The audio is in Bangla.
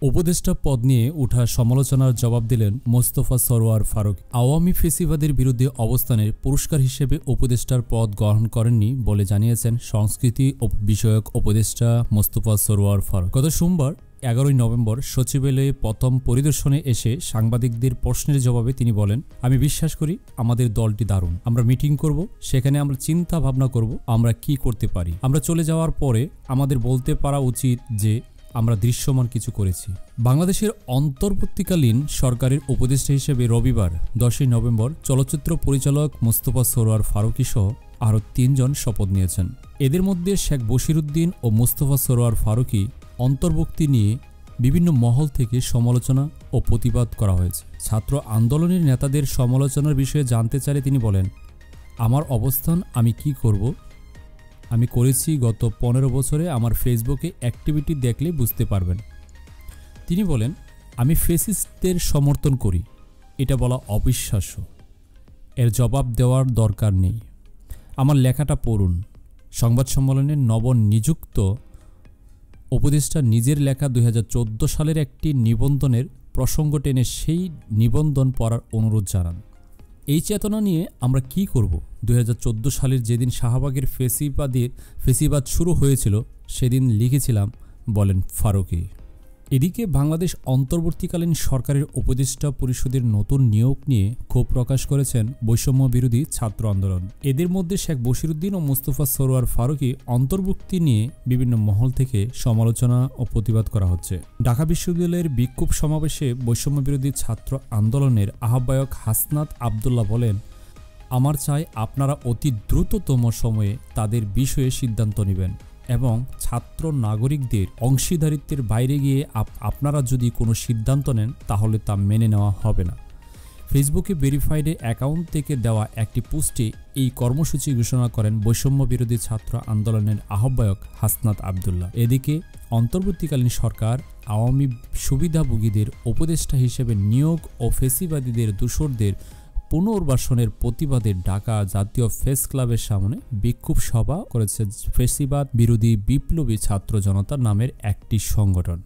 উপদেষ্টা পদ নিয়ে ওঠা সমালোচনার জবাব দিলেন মোস্তফা সরোয়ার ফারুক। আওয়ামী ফেসিবাদের বিরুদ্ধে অবস্থানের পুরস্কার হিসেবে উপদেষ্টার পদ গ্রহণ করেননি বলে জানিয়েছেন সংস্কৃতি বিষয়ক উপদেষ্টা মোস্তফা সরোয়ার ফারুক। গত সোমবার 11 নভেম্বর সচিবালয়ে প্রথম পরিদর্শনে এসে সাংবাদিকদের প্রশ্নের জবাবে তিনি বলেন, আমি বিশ্বাস করি আমাদের দলটি দারুণ। আমরা মিটিং করব, সেখানে আমরা চিন্তা ভাবনা করব আমরা কি করতে পারি। আমরা চলে যাওয়ার পরে আমাদের বলতে পারা উচিত যে আমরা দৃশ্যমান কিছু করেছি। বাংলাদেশের অন্তর্বর্তীকালীন সরকারের উপদেষ্টা হিসেবে রবিবার 10 নভেম্বর চলচ্চিত্র পরিচালক মোস্তফা সরোয়ার ফারুকী সহ আরও 3 জন শপথ নিয়েছেন। এদের মধ্যে শেখ বশিরউদ্দিন ও মোস্তফা সরোয়ার ফারুকী অন্তর্ভুক্তি নিয়ে বিভিন্ন মহল থেকে সমালোচনা ও প্রতিবাদ করা হয়েছে। ছাত্র আন্দোলনের নেতাদের সমালোচনার বিষয়ে জানতে চাইলে তিনি বলেন, আমার অবস্থান আমি কি করব আমি করেছি গত 15 বছরে আমার ফেসবুকে অ্যাক্টিভিটি দেখলে বুঝতে পারবেন। তিনি বলেন, আমি ফেসিস্টদের সমর্থন করি, এটা বলা অবিশ্বাস্য, এর জবাব দেওয়ার দরকার নেই। আমার লেখাটা পড়ুন। সংবাদ সম্মেলনে নবনিযুক্ত উপদেষ্টা নিজের লেখা 2014 সালের একটি নিবন্ধনের প্রসঙ্গ টেনে সেই নিবন্ধন পড়ার অনুরোধ জানান। এই চেতনা নিয়ে আমরা কি করব? 2014 সালের যেদিন শাহবাগের ফেসিবাদ শুরু হয়েছিল সেদিন লিখেছিলাম, বলেন ফারুকী। এদিকে বাংলাদেশ অন্তর্বর্তীকালীন সরকারের উপদেষ্টা পরিষদের নতুন নিয়োগ নিয়ে ক্ষোভ প্রকাশ করেছেন বৈষম্য বিরোধী ছাত্র আন্দোলন। এদের মধ্যে শেখ বশিরউদ্দিন ও মোস্তফা সরোয়ার ফারুকী অন্তর্ভুক্তি নিয়ে বিভিন্ন মহল থেকে সমালোচনা ও প্রতিবাদ করা হচ্ছে। ঢাকা বিশ্ববিদ্যালয়ের বিক্ষোভ সমাবেশে বৈষম্য বিরোধী ছাত্র আন্দোলনের আহ্বায়ক হাসনাত আবদুল্লাহ বলেন, আমার চাই আপনারা অতি দ্রুততম সময়ে তাদের বিষয়ে সিদ্ধান্ত নেবেন এবং ছাত্র নাগরিকদের অংশীদারিত্বের বাইরে গিয়ে আপনারা যদি কোনো সিদ্ধান্ত নেন তাহলে তা মেনে নেওয়া হবে না। ফেসবুকে ভেরিফাইড অ্যাকাউন্ট থেকে দেওয়া একটি পোস্টে এই কর্মসূচি ঘোষণা করেন বৈষম্য বিরোধী ছাত্র আন্দোলনের আহ্বায়ক হাসনাত আবদুল্লাহ। এদিকে অন্তর্বর্তীকালীন সরকার আওয়ামী সুবিধাভোগীদের উপদেষ্টা হিসেবে নিয়োগ ও ফেসিবাদীদের দোসরদের পুনর্বাসনের প্রতিবাদে ঢাকা জাতীয় প্রেস ক্লাবের সামনে বিক্ষোভ সভা করেছে ফেসিবাদ বিরোধী বিপ্লবী ছাত্র জনতা নামের একটি সংগঠন।